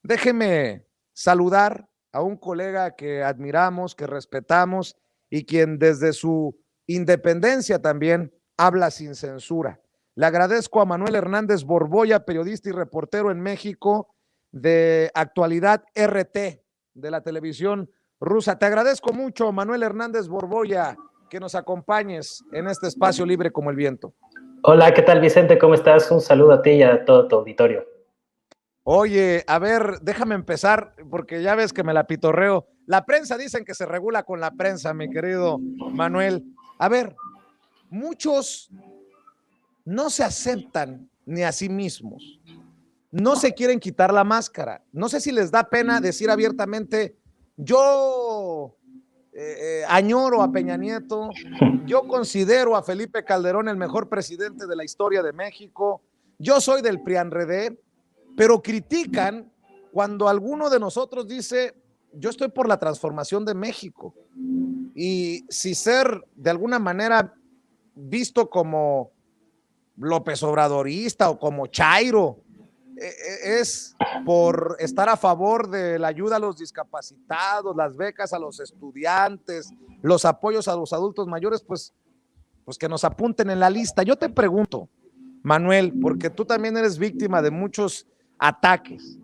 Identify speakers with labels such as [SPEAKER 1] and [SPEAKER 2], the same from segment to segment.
[SPEAKER 1] Déjeme saludar a un colega que admiramos, que respetamos y quien desde su independencia también habla sin censura. Le agradezco a Manuel Hernández Borboya, periodista y reportero en México de Actualidad RT de la televisión rusa. Te agradezco mucho, Manuel Hernández Borboya, que nos acompañes en este espacio libre como el viento.
[SPEAKER 2] Hola, ¿qué tal, Vicente? ¿Cómo estás? Un saludo a ti y a todo tu auditorio.
[SPEAKER 1] Oye, a ver, déjame empezar, porque ya ves que me la pitorreo. La prensa dicen que se regula con la prensa, mi querido Manuel. A ver, muchos no se aceptan ni a sí mismos. No se quieren quitar la máscara. No sé si les da pena decir abiertamente, yo añoro a Peña Nieto, yo considero a Felipe Calderón el mejor presidente de la historia de México, yo soy del PRIANREDE, pero critican cuando alguno de nosotros dice, yo estoy por la transformación de México. Y si ser de alguna manera visto como López Obradorista o como Chairo, es por estar a favor de la ayuda a los discapacitados, las becas a los estudiantes, los apoyos a los adultos mayores, pues que nos apunten en la lista. Yo te pregunto, Manuel, porque tú también eres víctima de muchos ataques.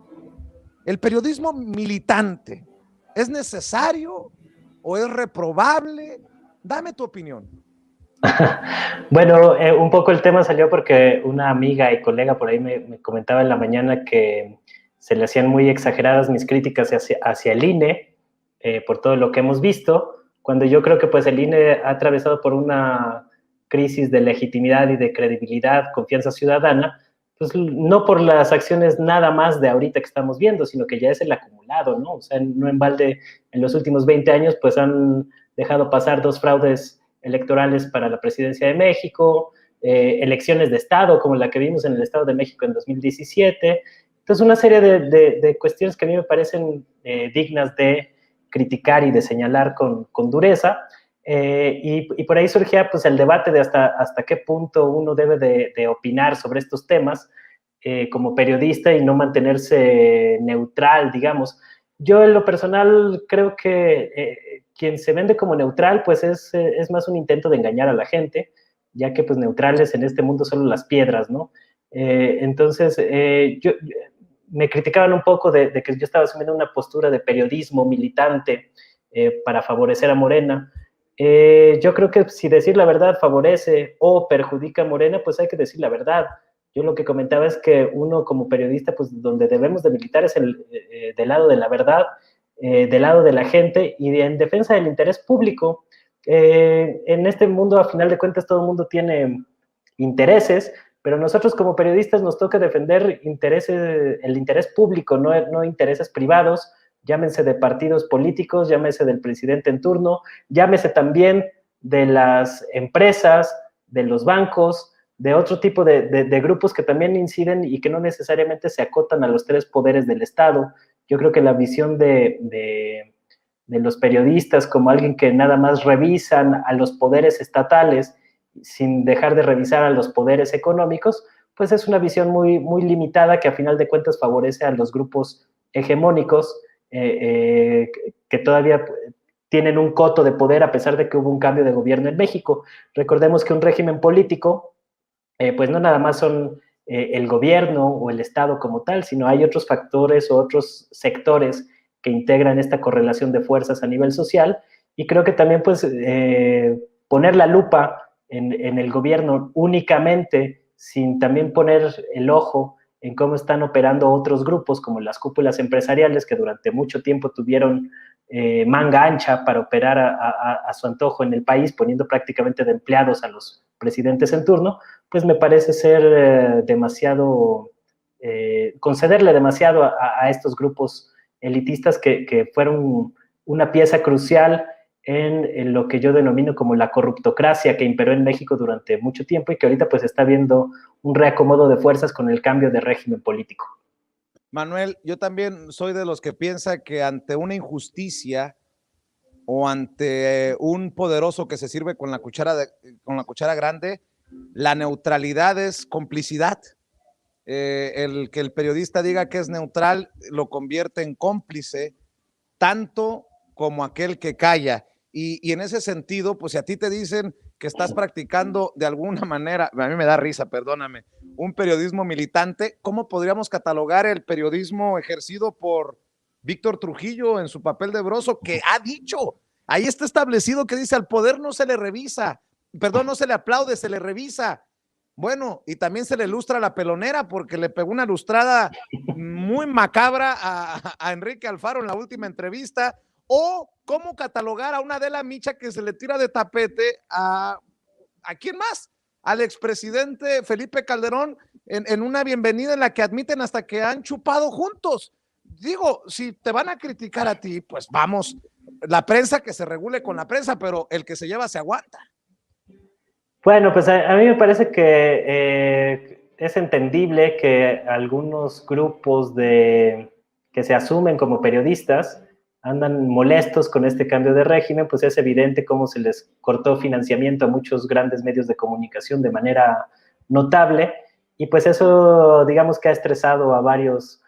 [SPEAKER 1] ¿El periodismo militante es necesario o es reprobable? Dame tu opinión.
[SPEAKER 2] Bueno, un poco el tema salió porque una amiga y colega por ahí me comentaba en la mañana que se le hacían muy exageradas mis críticas hacia el INE por todo lo que hemos visto, cuando yo creo que pues el INE ha atravesado por una crisis de legitimidad y de credibilidad, confianza ciudadana, pues no por las acciones nada más de ahorita que estamos viendo, sino que ya es el acumulado, ¿no? O sea, no en balde en los últimos 20 años pues han dejado pasar 2 fraudes electorales para la presidencia de México, elecciones de Estado, como la que vimos en el Estado de México en 2017. Entonces, una serie de cuestiones que a mí me parecen dignas de criticar y de señalar con dureza. Y por ahí surgía pues, el debate de hasta qué punto uno debe de opinar sobre estos temas como periodista y no mantenerse neutral, digamos. Yo en lo personal creo que quien se vende como neutral pues es más un intento de engañar a la gente, ya que pues neutrales en este mundo solo las piedras, ¿no? Entonces, me criticaban un poco de que yo estaba asumiendo una postura de periodismo militante para favorecer a Morena. Yo creo que si decir la verdad favorece o perjudica a Morena, pues hay que decir la verdad. Yo lo que comentaba es que uno como periodista, pues donde debemos de militar es del lado de la verdad, del lado de la gente y en defensa del interés público. En este mundo, a final de cuentas, todo el mundo tiene intereses, pero nosotros como periodistas nos toca defender el interés público, no intereses privados, llámense de partidos políticos, llámese del presidente en turno, llámese también de las empresas, de los bancos, de otro tipo de grupos que también inciden y que no necesariamente se acotan a los 3 poderes del Estado. Yo creo que la visión de los periodistas como alguien que nada más revisan a los poderes estatales sin dejar de revisar a los poderes económicos, pues es una visión muy limitada que a final de cuentas favorece a los grupos hegemónicos que todavía tienen un coto de poder a pesar de que hubo un cambio de gobierno en México. Recordemos que un régimen político pues no nada más son el gobierno o el Estado como tal, sino hay otros factores o otros sectores que integran esta correlación de fuerzas a nivel social y creo que también pues poner la lupa en el gobierno únicamente sin también poner el ojo en cómo están operando otros grupos como las cúpulas empresariales que durante mucho tiempo tuvieron manga ancha para operar a su antojo en el país, poniendo prácticamente de empleados a los presidentes en turno, pues me parece ser demasiado, concederle demasiado a estos grupos elitistas que fueron una pieza crucial en lo que yo denomino como la corruptocracia que imperó en México durante mucho tiempo y que ahorita pues está viendo un reacomodo de fuerzas con el cambio de régimen político.
[SPEAKER 1] Manuel, yo también soy de los que piensa que ante una injusticia o ante un poderoso que se sirve con la cuchara grande, la neutralidad es complicidad. el que el periodista diga que es neutral lo convierte en cómplice, tanto como aquel que calla. Y en ese sentido, pues si a ti te dicen que estás practicando de alguna manera, a mí me da risa, perdóname, un periodismo militante, ¿cómo podríamos catalogar el periodismo ejercido por Víctor Trujillo en su papel de Broso, que ha dicho, ahí está establecido que dice, al poder no se le revisa, perdón, no se le aplaude, se le revisa? Bueno, y también se le lustra la pelonera porque le pegó una lustrada muy macabra a Enrique Alfaro en la última entrevista. O cómo catalogar a una Adela Micha que se le tira de tapete ¿a quién más? Al expresidente Felipe Calderón en una bienvenida en la que admiten hasta que han chupado juntos. Digo, si te van a criticar a ti, pues vamos, la prensa que se regule con la prensa, pero el que se lleva se aguanta.
[SPEAKER 2] Bueno, pues a mí me parece que es entendible que algunos grupos que se asumen como periodistas andan molestos con este cambio de régimen, pues es evidente cómo se les cortó financiamiento a muchos grandes medios de comunicación de manera notable, y pues eso, digamos que ha estresado a varios,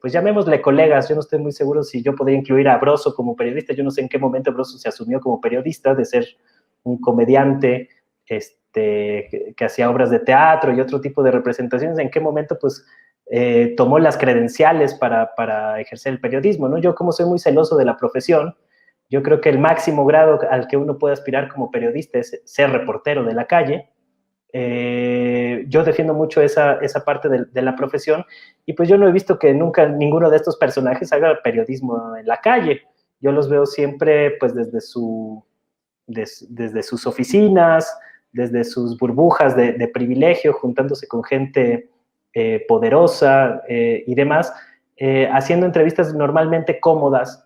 [SPEAKER 2] pues llamémosle colegas. Yo no estoy muy seguro si yo podría incluir a Broso como periodista. Yo no sé en qué momento Broso se asumió como periodista, de ser un comediante que hacía obras de teatro y otro tipo de representaciones. ¿En qué momento pues tomó las credenciales para ejercer el periodismo, ¿no? Yo, como soy muy celoso de la profesión, yo creo que el máximo grado al que uno puede aspirar como periodista es ser reportero de la calle. Yo defiendo mucho esa parte de la profesión, y pues yo no he visto que nunca ninguno de estos personajes haga periodismo en la calle. Yo los veo siempre pues desde sus oficinas, desde sus burbujas de privilegio, juntándose con gente poderosa y demás, haciendo entrevistas normalmente cómodas.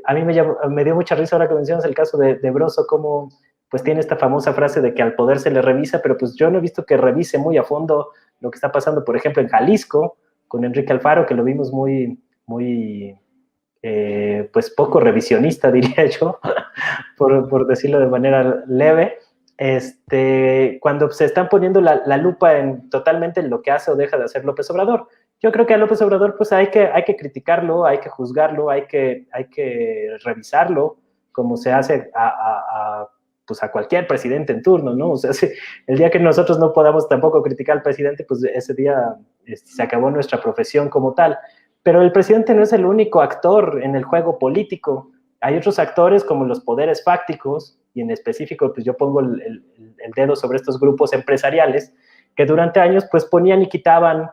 [SPEAKER 2] A mí me dio mucha risa ahora que mencionas el caso de Broso, como pues tiene esta famosa frase de que al poder se le revisa, pero pues yo no he visto que revise muy a fondo lo que está pasando, por ejemplo, en Jalisco, con Enrique Alfaro, que lo vimos muy pues poco revisionista, diría yo, por decirlo de manera leve. Cuando se están poniendo la lupa totalmente en lo que hace o deja de hacer López Obrador. Yo creo que a López Obrador pues hay que criticarlo, hay que juzgarlo, hay que revisarlo, como se hace pues a cualquier presidente en turno, ¿no? O sea, el día que nosotros no podamos tampoco criticar al presidente, pues ese día se acabó nuestra profesión como tal. Pero el presidente no es el único actor en el juego político. Hay otros actores como los poderes fácticos, y en específico pues yo pongo el dedo sobre estos grupos empresariales que durante años pues ponían y quitaban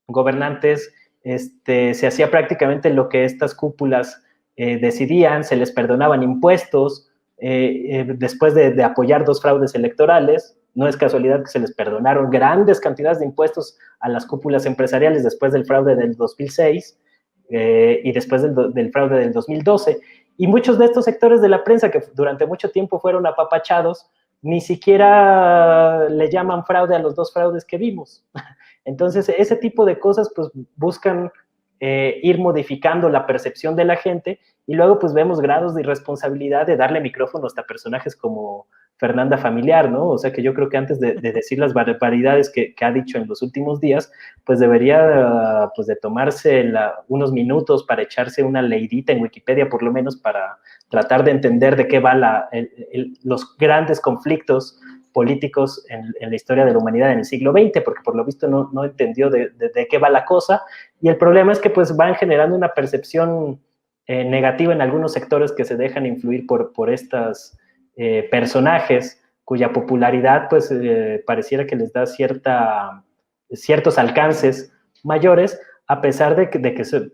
[SPEAKER 2] gobernantes. Se hacía prácticamente lo que estas cúpulas decidían, se les perdonaban impuestos después de apoyar 2 fraudes electorales. No es casualidad que se les perdonaron grandes cantidades de impuestos a las cúpulas empresariales después del fraude del 2006 y después del fraude del 2012. Y muchos de estos sectores de la prensa que durante mucho tiempo fueron apapachados, ni siquiera le llaman fraude a los 2 fraudes que vimos. Entonces, ese tipo de cosas pues buscan ir modificando la percepción de la gente, y luego pues vemos grados de irresponsabilidad de darle micrófono hasta personajes como Fernanda Familiar, ¿no? O sea que yo creo que antes de decir las barbaridades que ha dicho en los últimos días, pues debería pues de tomarse unos minutos para echarse una leidita en Wikipedia, por lo menos para tratar de entender de qué va los grandes conflictos políticos en la historia de la humanidad en el siglo XX, porque por lo visto no entendió de qué va la cosa. Y el problema es que pues van generando una percepción negativa en algunos sectores que se dejan influir por estos personajes cuya popularidad pues pareciera que les da ciertos alcances mayores, a pesar de que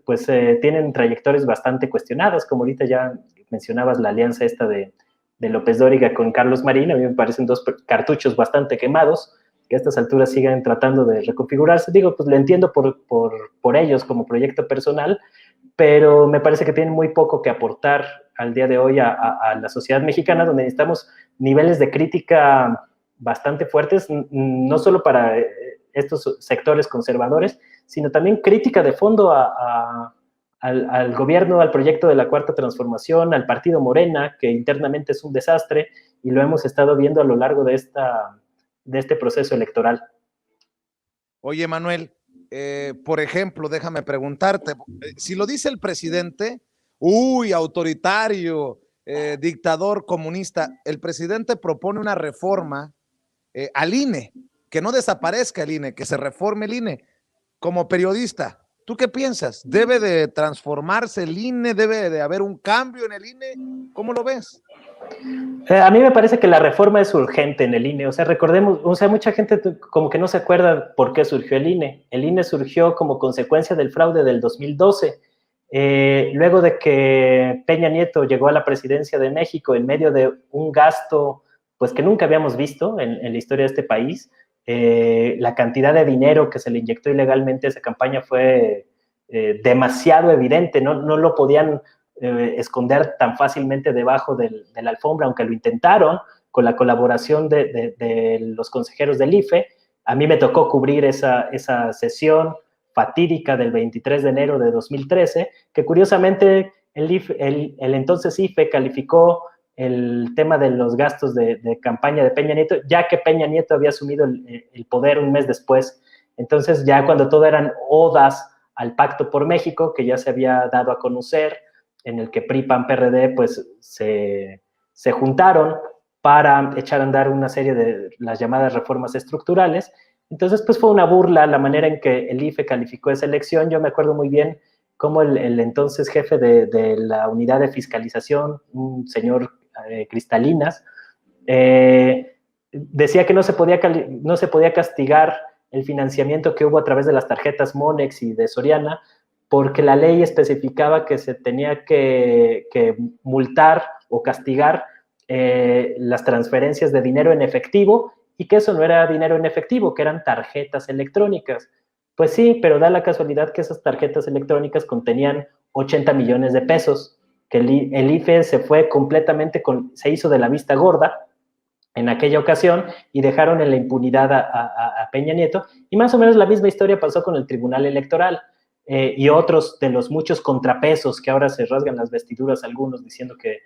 [SPEAKER 2] pues, tienen trayectorias bastante cuestionadas, como ahorita ya mencionabas la alianza esta de López Dóriga con Carlos Marín. A mí me parecen 2 cartuchos bastante quemados, que a estas alturas siguen tratando de reconfigurarse. Digo, pues lo entiendo por ellos como proyecto personal, pero me parece que tienen muy poco que aportar al día de hoy a la sociedad mexicana, donde necesitamos niveles de crítica bastante fuertes, no solo para estos sectores conservadores, sino también crítica de fondo al gobierno, al proyecto de la Cuarta Transformación, al partido Morena, que internamente es un desastre, y lo hemos estado viendo a lo largo de este proceso electoral.
[SPEAKER 1] Oye, Manuel, por ejemplo, déjame preguntarte, si lo dice el presidente, uy, autoritario, dictador comunista, el presidente propone una reforma al INE, que no desaparezca el INE, que se reforme el INE. Como periodista, ¿tú qué piensas? ¿Debe de transformarse el INE? ¿Debe de haber un cambio en el INE? ¿Cómo lo ves?
[SPEAKER 2] A mí me parece que la reforma es urgente en el INE. O sea, recordemos, o sea, mucha gente como que no se acuerda por qué surgió el INE. El INE surgió como consecuencia del fraude del 2012. Luego de que Peña Nieto llegó a la presidencia de México en medio de un gasto pues que nunca habíamos visto en la historia de este país, la cantidad de dinero que se le inyectó ilegalmente a esa campaña fue demasiado evidente, no lo podían esconder tan fácilmente debajo de la alfombra, aunque lo intentaron con la colaboración de los consejeros del IFE. A mí me tocó cubrir esa sesión fatídica del 23 de enero de 2013, que curiosamente el entonces IFE calificó el tema de los gastos de campaña de Peña Nieto, ya que Peña Nieto había asumido el poder un mes después. Entonces, ya cuando todo eran odas al Pacto por México, que ya se había dado a conocer, en el que PRI, PAN, PRD, pues se juntaron para echar a andar una serie de las llamadas reformas estructurales. Entonces, pues fue una burla la manera en que el IFE calificó esa elección. Yo me acuerdo muy bien cómo el entonces jefe de la unidad de fiscalización, un señor Cristalinas, decía que no se podía castigar el financiamiento que hubo a través de las tarjetas Monex y de Soriana, porque la ley especificaba que se tenía que multar o castigar las transferencias de dinero en efectivo, y que eso no era dinero en efectivo, que eran tarjetas electrónicas. Pues sí, pero da la casualidad que esas tarjetas electrónicas contenían 80 millones de pesos, que el IFE se fue completamente, se hizo de la vista gorda en aquella ocasión y dejaron en la impunidad a Peña Nieto. Y más o menos la misma historia pasó con el Tribunal Electoral. Y otros de los muchos contrapesos que ahora se rasgan las vestiduras algunos diciendo que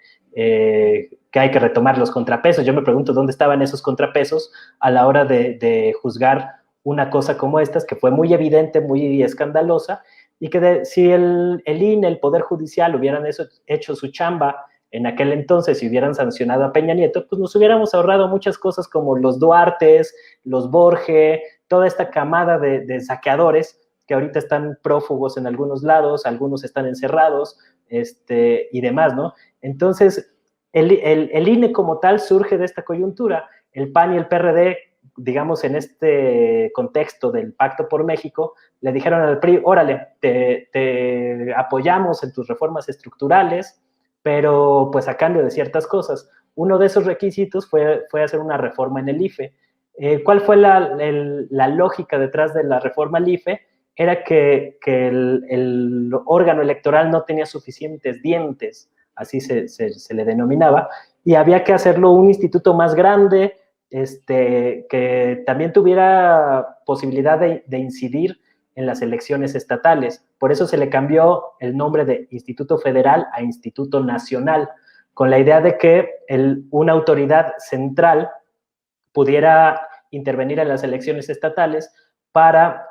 [SPEAKER 2] hay que retomar los contrapesos. Yo me pregunto dónde estaban esos contrapesos a la hora de juzgar una cosa como esta, que fue muy evidente, muy escandalosa, y que si el INE, el Poder Judicial, hubieran hecho su chamba en aquel entonces, si hubieran sancionado a Peña Nieto, pues nos hubiéramos ahorrado muchas cosas como los Duartes, los Borge, toda esta camada de saqueadores que ahorita están prófugos en algunos lados, algunos están encerrados, y demás, ¿no? Entonces, el INE como tal surge de esta coyuntura. El PAN y el PRD, digamos, en este contexto del Pacto por México, le dijeron al PRI, órale, te apoyamos en tus reformas estructurales, pero pues a cambio de ciertas cosas. Uno de esos requisitos fue hacer una reforma en el IFE. ¿Cuál fue la lógica detrás de la reforma al IFE? Era que el órgano electoral no tenía suficientes dientes, así se le denominaba, y había que hacerlo un instituto más grande, que también tuviera posibilidad de incidir en las elecciones estatales. Por eso se le cambió el nombre de Instituto Federal a Instituto Nacional, con la idea de que una autoridad central pudiera intervenir en las elecciones estatales para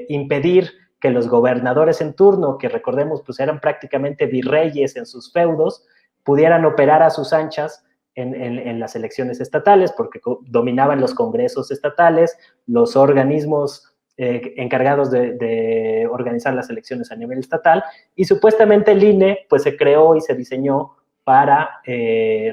[SPEAKER 2] impedir que los gobernadores en turno, que recordemos pues eran prácticamente virreyes en sus feudos, pudieran operar a sus anchas en las elecciones estatales, porque dominaban los congresos estatales, los organismos encargados de organizar las elecciones a nivel estatal, y supuestamente el INE pues se creó y se diseñó para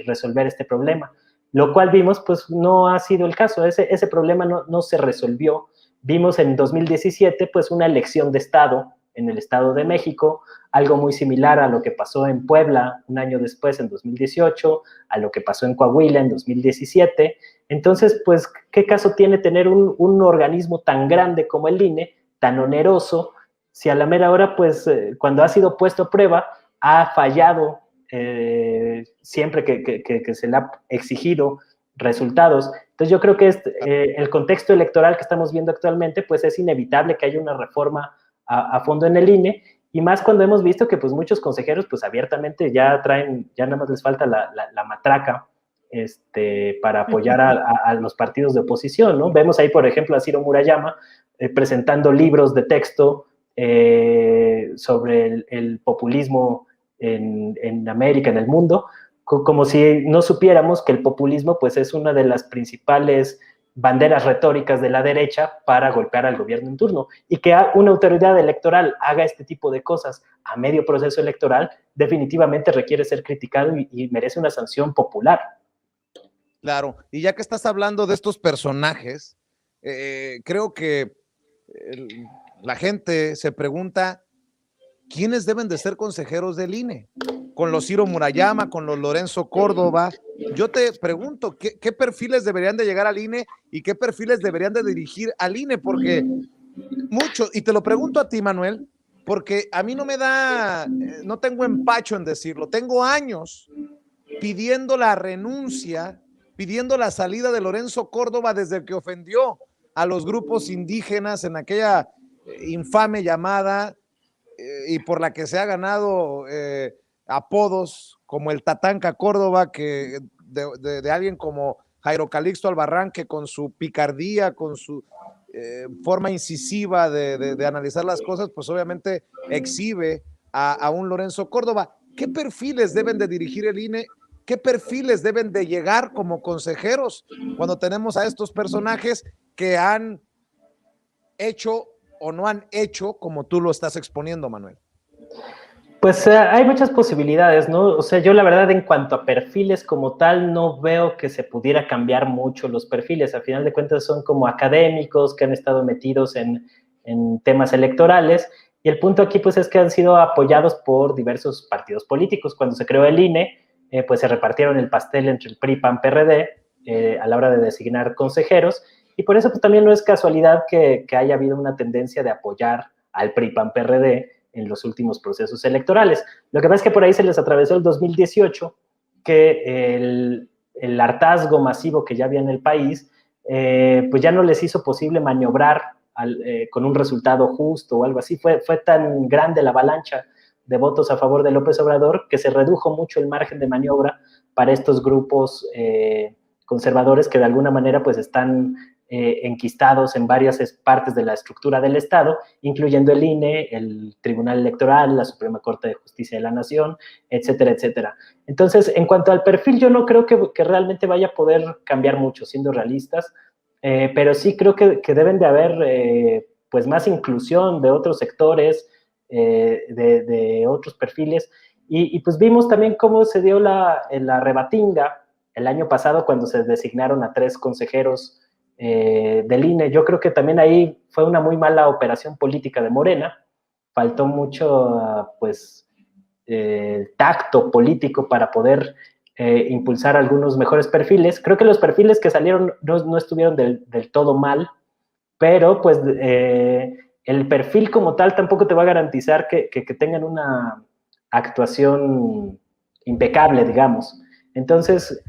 [SPEAKER 2] resolver este problema, lo cual vimos pues no ha sido el caso. Ese problema no se resolvió. Vimos en 2017 pues una elección de Estado en el Estado de México, algo muy similar a lo que pasó en Puebla un año después, en 2018, a lo que pasó en Coahuila en 2017. Entonces, pues, ¿qué caso tiene tener un organismo tan grande como el INE, tan oneroso, si a la mera hora, pues, cuando ha sido puesto a prueba, ha fallado siempre que se le ha exigido resultados? Entonces yo creo que el contexto electoral que estamos viendo actualmente, pues es inevitable que haya una reforma a fondo en el INE, y más cuando hemos visto que pues muchos consejeros pues abiertamente ya nada más les falta la matraca para apoyar a los partidos de oposición, ¿no? Vemos ahí, por ejemplo, a Ciro Murayama presentando libros de texto sobre el populismo en América, en el mundo, como si no supiéramos que el populismo pues es una de las principales banderas retóricas de la derecha para golpear al gobierno en turno, y que una autoridad electoral haga este tipo de cosas a medio proceso electoral definitivamente requiere ser criticado y merece una sanción popular.
[SPEAKER 1] Claro, y ya que estás hablando de estos personajes, creo que la gente se pregunta quiénes deben de ser consejeros del INE, con los Ciro Murayama, con los Lorenzo Córdoba. Yo te pregunto, ¿qué perfiles deberían de llegar al INE y qué perfiles deberían de dirigir al INE? Porque muchos, y te lo pregunto a ti, Manuel, porque a mí no me da, no tengo empacho en decirlo, tengo años pidiendo la renuncia, pidiendo la salida de Lorenzo Córdoba desde que ofendió a los grupos indígenas en aquella infame llamada y por la que se ha ganado apodos como el Tatanca Córdoba, que de alguien como Jairo Calixto Albarrán, que con su picardía, con su forma incisiva de analizar las cosas, pues obviamente exhibe a un Lorenzo Córdoba. ¿Qué perfiles deben de dirigir el INE? ¿Qué perfiles deben de llegar como consejeros cuando tenemos a estos personajes que han hecho o no han hecho como tú lo estás exponiendo, Manuel?
[SPEAKER 2] Pues hay muchas posibilidades, ¿no? O sea, yo la verdad en cuanto a perfiles como tal no veo que se pudiera cambiar mucho los perfiles. A final de cuentas son como académicos que han estado metidos en temas electorales, y el punto aquí pues es que han sido apoyados por diversos partidos políticos. Cuando se creó el INE, pues se repartieron el pastel entre el PRI, PAN, PRD a la hora de designar consejeros, y por eso pues también no es casualidad que haya habido una tendencia de apoyar al PRI, PAN, PRD en los últimos procesos electorales. Lo que pasa es que por ahí se les atravesó el 2018, que el hartazgo masivo que ya había en el país, pues ya no les hizo posible maniobrar con un resultado justo o algo así. Fue tan grande la avalancha de votos a favor de López Obrador que se redujo mucho el margen de maniobra para estos grupos conservadores que de alguna manera pues están enquistados en varias partes de la estructura del Estado, incluyendo el INE, el Tribunal Electoral, la Suprema Corte de Justicia de la Nación, etcétera, etcétera. Entonces, en cuanto al perfil, yo no creo que realmente vaya a poder cambiar mucho, siendo realistas, pero sí creo que deben de haber pues más inclusión de otros sectores, de otros perfiles, y pues vimos también cómo se dio la rebatinga el año pasado cuando se designaron a 3 consejeros del INE. Yo creo que también ahí fue una muy mala operación política de Morena. Faltó mucho, pues, tacto político para poder impulsar algunos mejores perfiles. Creo que los perfiles que salieron no estuvieron del todo mal, pero pues el perfil como tal tampoco te va a garantizar que tengan una actuación impecable, digamos. Entonces,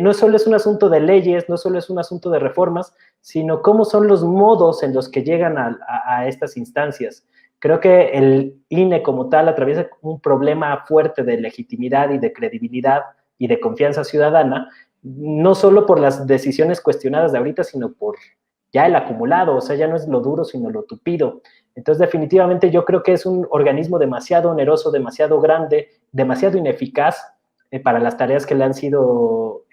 [SPEAKER 2] no solo es un asunto de leyes, no solo es un asunto de reformas, sino cómo son los modos en los que llegan a estas instancias. Creo que el INE como tal atraviesa un problema fuerte de legitimidad y de credibilidad y de confianza ciudadana, no solo por las decisiones cuestionadas de ahorita, sino por ya el acumulado. O sea, ya no es lo duro, sino lo tupido. Entonces, definitivamente yo creo que es un organismo demasiado oneroso, demasiado grande, demasiado ineficaz para las tareas que le han sido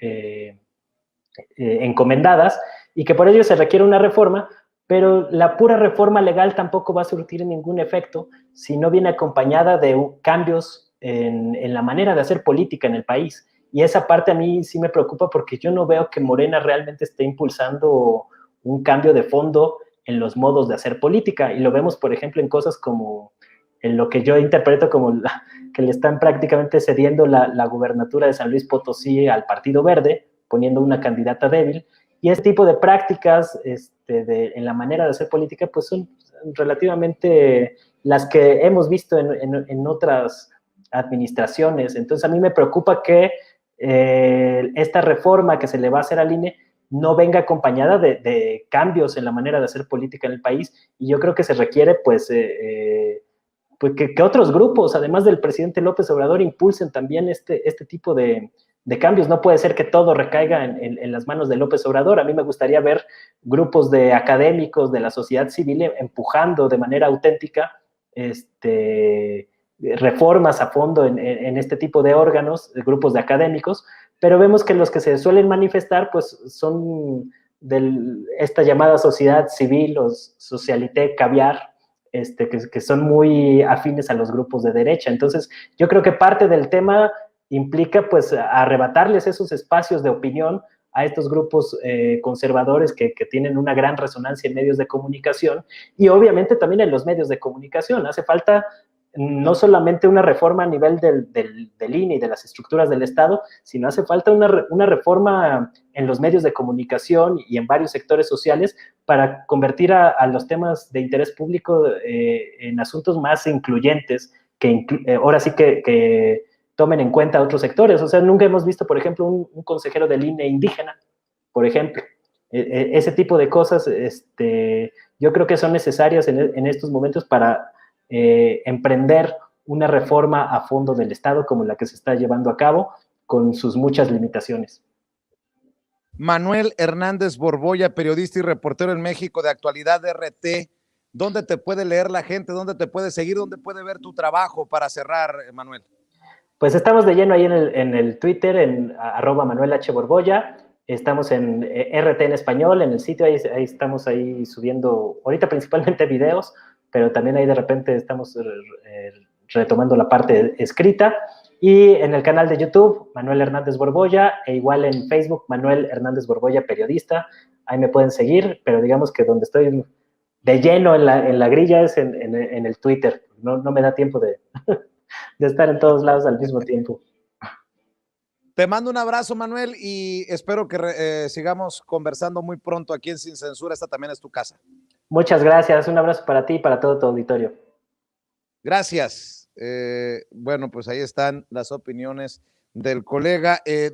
[SPEAKER 2] encomendadas, y que por ello se requiere una reforma, pero la pura reforma legal tampoco va a surtir ningún efecto si no viene acompañada de cambios en la manera de hacer política en el país. Y esa parte a mí sí me preocupa, porque yo no veo que Morena realmente esté impulsando un cambio de fondo en los modos de hacer política, y lo vemos, por ejemplo, en cosas como en lo que yo interpreto como que le están prácticamente cediendo la gubernatura de San Luis Potosí al Partido Verde, poniendo una candidata débil, y este tipo de prácticas en la manera de hacer política pues son relativamente las que hemos visto en otras administraciones. Entonces a mí me preocupa que esta reforma que se le va a hacer al INE no venga acompañada de cambios en la manera de hacer política en el país, y yo creo que se requiere pues que otros grupos, además del presidente López Obrador, impulsen también este tipo de de cambios. No puede ser que todo recaiga en las manos de López Obrador. A mí me gustaría ver grupos de académicos, de la sociedad civil, empujando de manera auténtica reformas a fondo en este tipo de órganos, de grupos de académicos, pero vemos que los que se suelen manifestar pues son de esta llamada sociedad civil o socialité caviar, que son muy afines a los grupos de derecha. Entonces, yo creo que parte del tema implica pues arrebatarles esos espacios de opinión a estos grupos conservadores que tienen una gran resonancia en medios de comunicación y obviamente también en los medios de comunicación. Hace falta no solamente una reforma a nivel del INE y de las estructuras del Estado, sino hace falta una reforma en los medios de comunicación y en varios sectores sociales para convertir a los temas de interés público en asuntos más incluyentes, ahora sí que tomen en cuenta a otros sectores. O sea, nunca hemos visto, por ejemplo, un consejero del INE indígena, por ejemplo. Ese tipo de cosas yo creo que son necesarias en estos momentos para emprender una reforma a fondo del Estado como la que se está llevando a cabo, con sus muchas limitaciones.
[SPEAKER 1] Manuel Hernández Borboya, periodista y reportero en México de Actualidad RT. ¿Dónde te puede leer la gente? ¿Dónde te puede seguir? ¿Dónde puede ver tu trabajo para cerrar, Manuel?
[SPEAKER 2] Pues estamos de lleno ahí en el Twitter, en @ManuelH.Borboya. Estamos en RT en español, en el sitio, ahí estamos ahí subiendo, ahorita principalmente videos, pero también ahí de repente estamos retomando la parte escrita. Y en el canal de YouTube, Manuel Hernández Borboya, e igual en Facebook, Manuel Hernández Borboya, periodista. Ahí me pueden seguir, pero digamos que donde estoy de lleno en la grilla es en el Twitter. No me da tiempo de estar en todos lados al mismo tiempo.
[SPEAKER 1] Te mando un abrazo, Manuel, y espero que sigamos conversando muy pronto aquí en Sin Censura. Esta también es tu casa.
[SPEAKER 2] Muchas gracias. Un abrazo para ti y para todo tu auditorio.
[SPEAKER 1] Gracias. Bueno, pues ahí están las opiniones del colega.